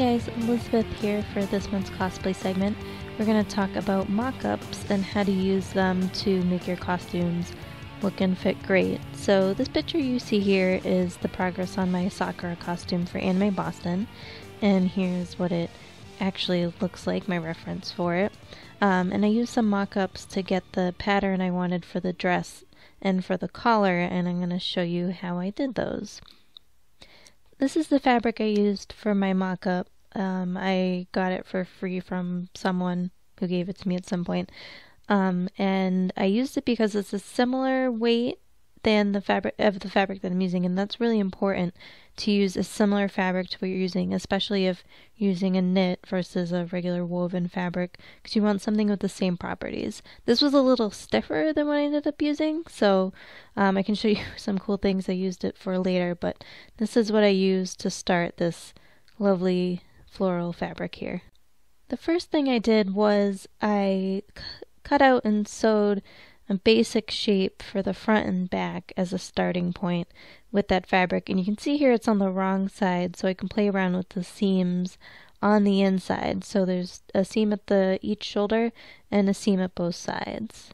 guys, Elizabeth here for this month's cosplay segment. We're going to talk about mock-ups and how to use them to make your costumes look and fit great. So this picture you see here is the progress on my Sakura costume for Anime Boston, and here's what it actually looks like, my reference for it. And I used some mock-ups to get the pattern I wanted for the dress and for the collar, and I'm going to show you how I did those. This is the fabric I used for my mock-up. I got it for free from someone who gave it to me at some point. And I used it because it's a similar weight than the fabric that I'm using, and that's really important to use a similar fabric to what you're using, especially if using a knit versus a regular woven fabric, because you want something with the same properties. This was a little stiffer than what I ended up using, so I can show you some cool things I used it for later, but this is what I used to start this lovely floral fabric here. The first thing I did was I cut out and sewed a basic shape for the front and back as a starting point with that fabric, and you can see here it's on the wrong side, so I can play around with the seams on the inside. So there's a seam at each shoulder and a seam at both sides.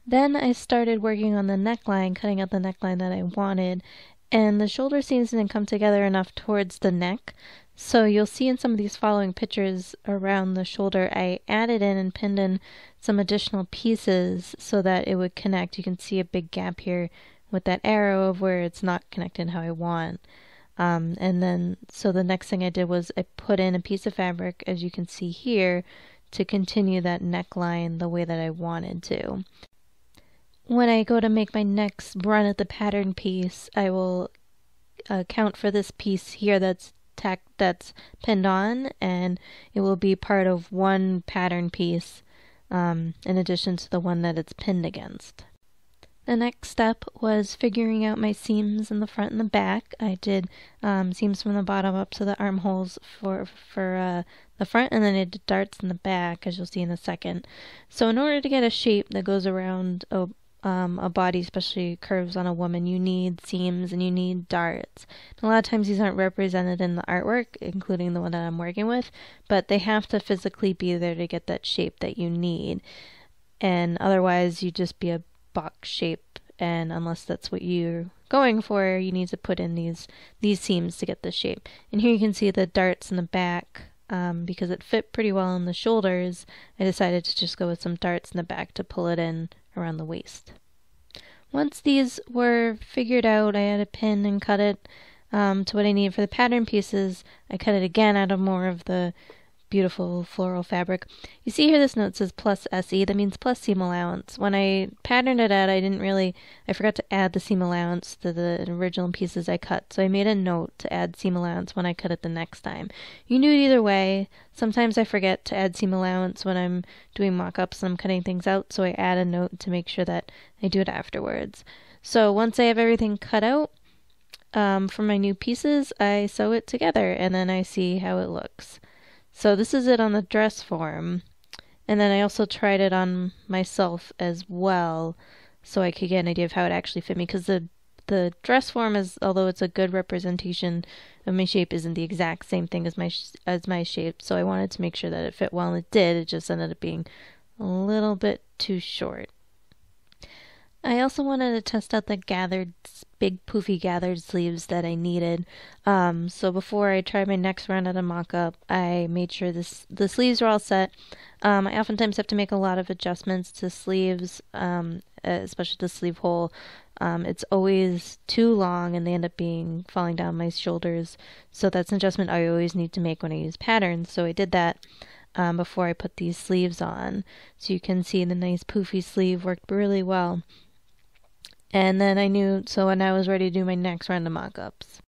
Then I started working on the neckline, cutting out the neckline that I wanted, and the shoulder seams didn't come together enough towards the neck. So you'll see in some of these following pictures around the shoulder, I added in and pinned in some additional pieces so that it would connect. You can see a big gap here with that arrow of where it's not connected how I want. So the next thing I did was I put in a piece of fabric, as you can see here, to continue that neckline the way that I wanted to. When I go to make my next run at the pattern piece, I will count for this piece here that's pinned on, and it will be part of one pattern piece in addition to the one that it's pinned against. The next step was figuring out my seams in the front and the back. I did seams from the bottom up to the armholes for the front, and then I did darts in the back, as you'll see in a second. So in order to get a shape that goes around a body, especially curves on a woman, you need seams and you need darts. And a lot of times these aren't represented in the artwork, including the one that I'm working with, but they have to physically be there to get that shape that you need. And otherwise you just be a box shape, and unless that's what you're going for, you need to put in these seams to get the shape. And here you can see the darts in the back. Because it fit pretty well on the shoulders, I decided to just go with some darts in the back to pull it in around the waist. Once these were figured out, I had a pin and cut it to what I needed for the pattern pieces. I cut it again out of more of the beautiful floral fabric. You see here this note says plus SE, that means plus seam allowance. When I patterned it out, I forgot to add the seam allowance to the original pieces I cut, so I made a note to add seam allowance when I cut it the next time. You knew it either way. Sometimes I forget to add seam allowance when I'm doing mock-ups and I'm cutting things out, so I add a note to make sure that I do it afterwards. So once I have everything cut out for my new pieces, I sew it together and then I see how it looks. So this is it on the dress form, and then I also tried it on myself as well, so I could get an idea of how it actually fit me, because the dress form is, although it's a good representation of my shape, isn't the exact same thing as my shape, so I wanted to make sure that it fit well, and it did. It just ended up being a little bit too short. I also wanted to test out the big poofy gathered sleeves that I needed. So before I tried my next round at a mock-up, I made sure the sleeves were all set. I oftentimes have to make a lot of adjustments to sleeves, especially the sleeve hole. It's always too long and they end up falling down my shoulders. So that's an adjustment I always need to make when I use patterns. So I did that before I put these sleeves on. So you can see the nice poofy sleeve worked really well. And then I knew, so when I was ready to do my next round of mock-ups.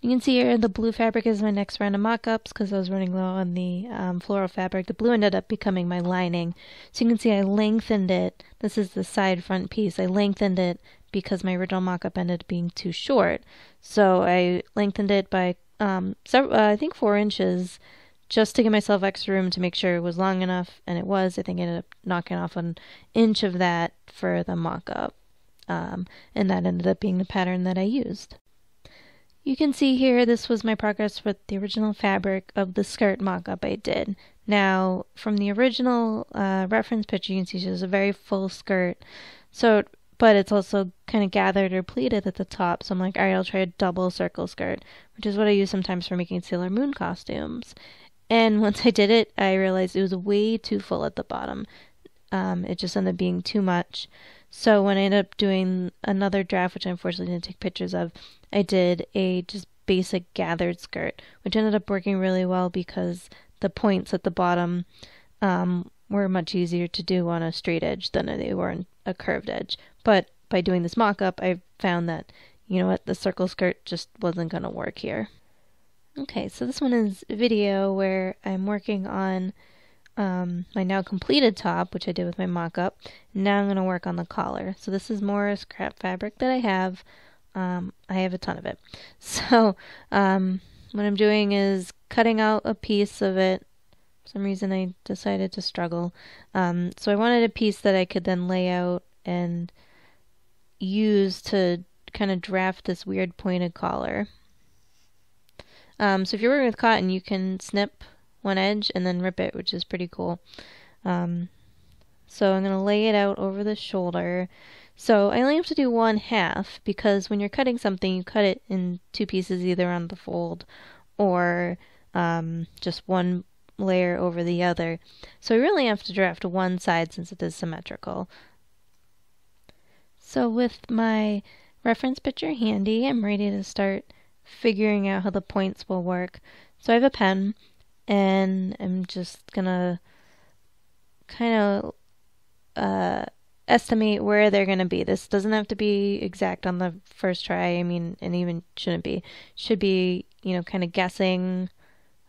You can see here the blue fabric is my next round of mock-ups because I was running low on the floral fabric. The blue ended up becoming my lining. So you can see I lengthened it. This is the side front piece. I lengthened it because my original mock-up ended up being too short. So I lengthened it by I think 4 inches just to give myself extra room to make sure it was long enough, and it was. I think I ended up knocking off an inch of that for the mock-up. And that ended up being the pattern that I used. You can see here this was my progress with the original fabric of the skirt mock-up I did. Now, from the original reference picture, you can see she has a very full skirt, but it's also kind of gathered or pleated at the top, so I'm like, alright, I'll try a double circle skirt, which is what I use sometimes for making Sailor Moon costumes. And once I did it, I realized it was way too full at the bottom. It just ended up being too much. So when I ended up doing another draft, which I unfortunately didn't take pictures of, I did a just basic gathered skirt, which ended up working really well because the points at the bottom were much easier to do on a straight edge than they were on a curved edge. But by doing this mock-up, I found that, you know what, the circle skirt just wasn't going to work here. Okay, so this one is a video where I'm working on my now completed top, which I did with my mock-up. Now I'm going to work on the collar. So this is more scrap fabric that I have. I have a ton of it. So what I'm doing is cutting out a piece of it. For some reason I decided to struggle. So I wanted a piece that I could then lay out and use to kind of draft this weird pointed collar. So if you're working with cotton, you can snip one edge and then rip it, which is pretty cool. So I'm going to lay it out over the shoulder. So I only have to do one half because when you're cutting something, you cut it in two pieces, either on the fold or just one layer over the other. So I really have to draft one side since it is symmetrical. So with my reference picture handy, I'm ready to start figuring out how the points will work. So I have a pen and I'm just gonna kind of estimate where they're gonna be. This doesn't have to be exact on the first try, I mean, and even shouldn't be. Should be, you know, kind of guessing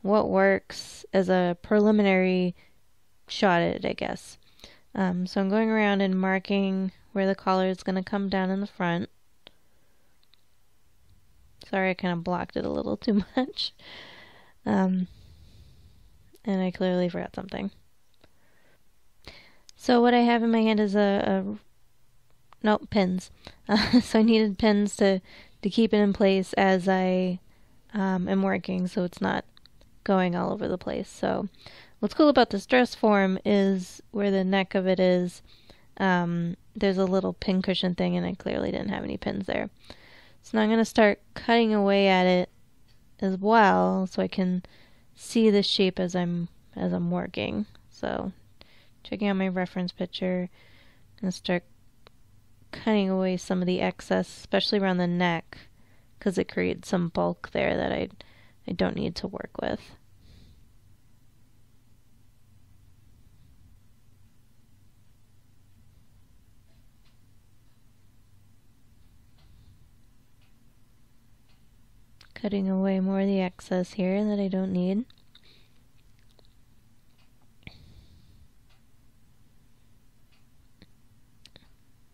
what works as a preliminary shot at it, I guess. So I'm going around and marking where the collar is going to come down in the front. Sorry, I kind of blocked it a little too much. And I clearly forgot something. So what I have in my hand is pins. So I needed pins to keep it in place as I am working, so it's not going all over the place. So what's cool about this dress form is where the neck of it is, there's a little pin cushion thing, and I clearly didn't have any pins there. So now I'm going to start cutting away at it as well so I can see the shape as I'm working. So checking out my reference picture, I'm going to start cutting away some of the excess, especially around the neck, because it creates some bulk there that I don't need to work with. Cutting away more of the excess here that I don't need.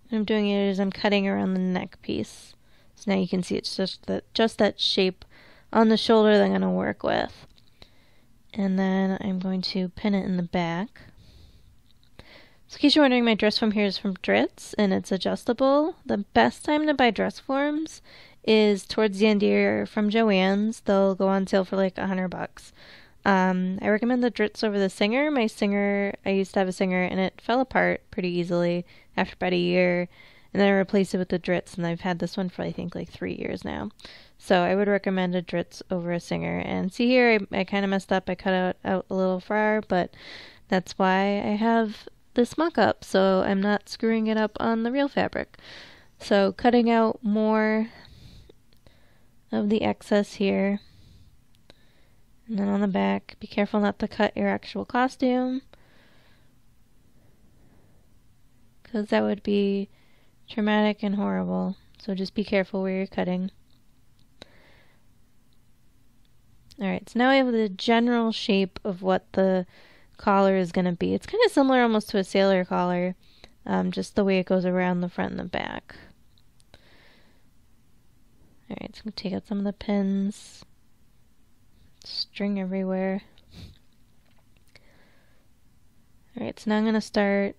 What I'm doing it is I'm cutting around the neck piece. So now you can see it's just that shape on the shoulder that I'm going to work with. And then I'm going to pin it in the back. So in case you're wondering, my dress form here is from Dritz and it's adjustable. The best time to buy dress forms is towards the end of the year from Joann's. They'll go on sale for like $100. I recommend the Dritz over the Singer. My Singer, I used to have a Singer and it fell apart pretty easily after about a year. And then I replaced it with the Dritz, and I've had this one for I think like 3 years now. So I would recommend a Dritz over a Singer. And see here, I kind of messed up. I cut out a little far, but that's why I have this mock-up, so I'm not screwing it up on the real fabric. So cutting out more of the excess here. And then on the back, be careful not to cut your actual costume, because that would be traumatic and horrible. So just be careful where you're cutting. Alright, so now I have the general shape of what the collar is going to be. It's kind of similar almost to a sailor collar, just the way it goes around the front and the back. Alright, so I'm going to take out some of the pins. String everywhere. Alright, so now I'm going to start.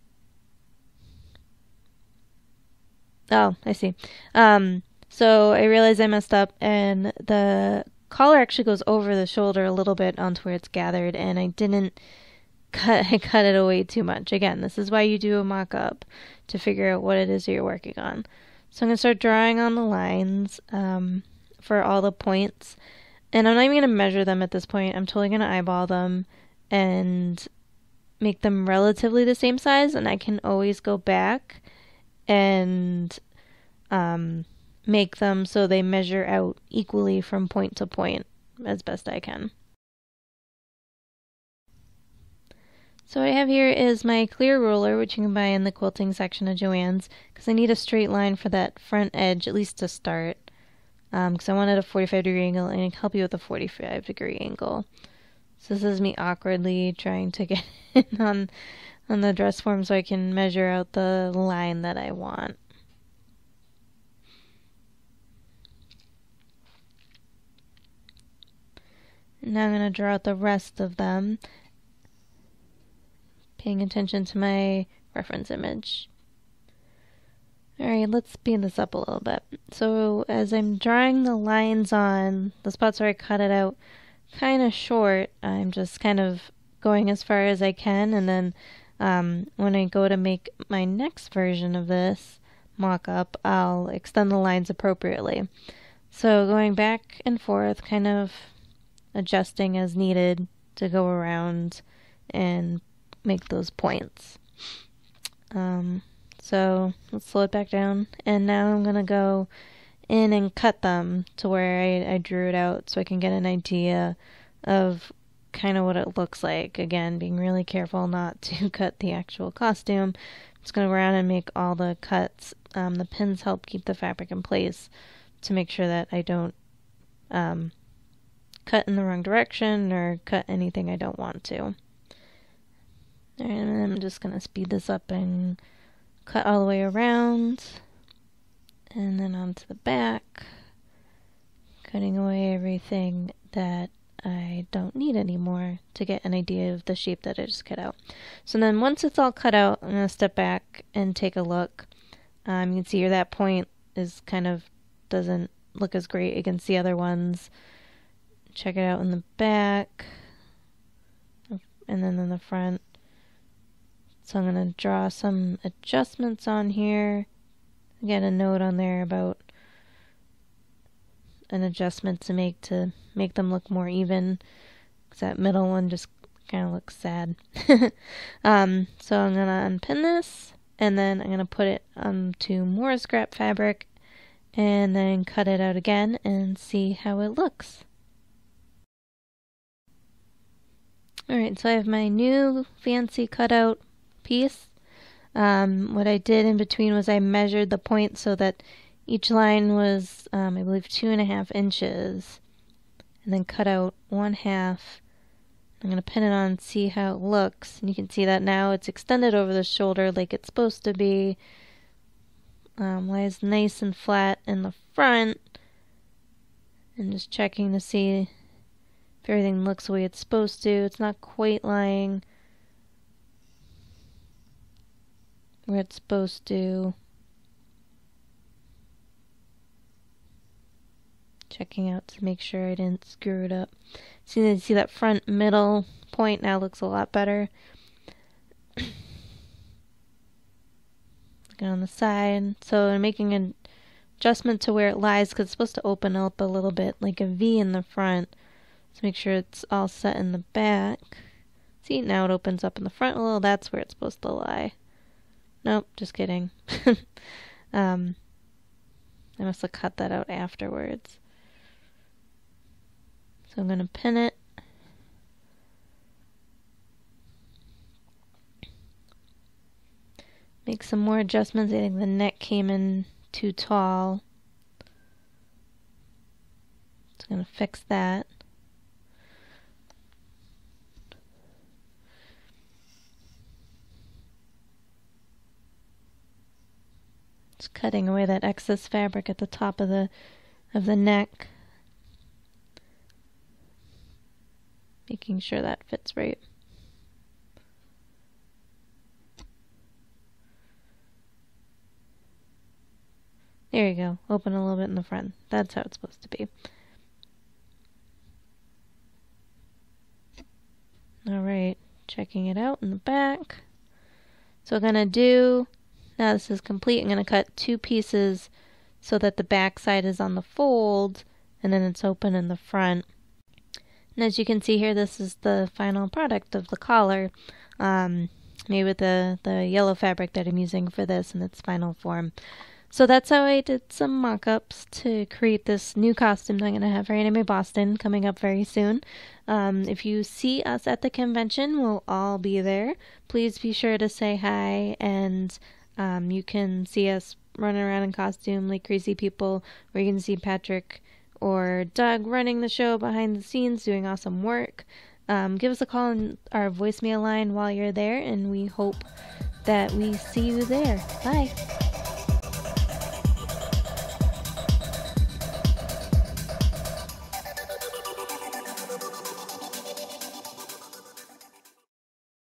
Oh, I see. So So I realized I messed up, and the collar actually goes over the shoulder a little bit onto where it's gathered, and I didn't I cut it away too much. Again, this is why you do a mock-up, to figure out what it is you're working on. So I'm going to start drawing on the lines for all the points. And I'm not even going to measure them at this point. I'm totally going to eyeball them and make them relatively the same size. And I can always go back and make them so they measure out equally from point to point as best I can. So what I have here is my clear ruler, which you can buy in the quilting section of Joann's, because I need a straight line for that front edge, at least to start, because I wanted a 45-degree angle, and I can help you with a 45-degree angle. So this is me awkwardly trying to get in on the dress form so I can measure out the line that I want. And now I'm going to draw out the rest of them, paying attention to my reference image. Alright, let's speed this up a little bit. So as I'm drawing the lines on the spots where I cut it out kind of short, I'm just kind of going as far as I can, and then when I go to make my next version of this mock-up, I'll extend the lines appropriately. So going back and forth, kind of adjusting as needed to go around and make those points. So let's slow it back down, and now I'm gonna go in and cut them to where I drew it out so I can get an idea of kind of what it looks like. Again, being really careful not to cut the actual costume. I'm just gonna go around and make all the cuts. The pins help keep the fabric in place to make sure that I don't cut in the wrong direction or cut anything I don't want to. And I'm just going to speed this up and cut all the way around, and then onto the back, cutting away everything that I don't need anymore to get an idea of the shape that I just cut out. So then once it's all cut out, I'm going to step back and take a look. You can see here that point is kind of doesn't look as great against the other ones. Check it out in the back, and then in the front. So I'm going to draw some adjustments on here. Again, a note on there about an adjustment to make them look more even, because that middle one just kind of looks sad. So I'm going to unpin this, and then I'm going to put it onto more scrap fabric, and then cut it out again and see how it looks. Alright, so I have my new fancy cutout piece. What I did in between was I measured the point so that each line was, I believe, 2.5 inches, and then cut out 1/2. I'm going to pin it on and see how it looks, and you can see that now it's extended over the shoulder like it's supposed to be. Lies nice and flat in the front, and just checking to see if everything looks the way it's supposed to. It's not quite lying where it's supposed to. Checking out to make sure I didn't screw it up. See that front middle point now looks a lot better. Looking on the side. So I'm making an adjustment to where it lies, because it's supposed to open up a little bit like a V in the front. So make sure it's all set in the back. See, now it opens up in the front a little. That's where it's supposed to lie. Nope, just kidding. I must have cut that out afterwards. So I'm going to pin it. Make some more adjustments. I think the neck came in too tall. Just going to fix that. Just cutting away that excess fabric at the top of the neck. Making sure that fits right. There you go. Open a little bit in the front. That's how it's supposed to be. Alright, checking it out in the back. So I'm going to do, now this is complete, I'm going to cut 2 pieces so that the back side is on the fold and then it's open in the front. And as you can see here, this is the final product of the collar, made with the yellow fabric that I'm using for this in its final form. So that's how I did some mock-ups to create this new costume that I'm going to have for Anime Boston coming up very soon. If you see us at the convention, we'll all be there. Please be sure to say hi, and you can see us running around in costume like crazy people, or you can see Patrick or Doug running the show behind the scenes doing awesome work. Give us a call on our voicemail line while you're there, and we hope that we see you there. Bye!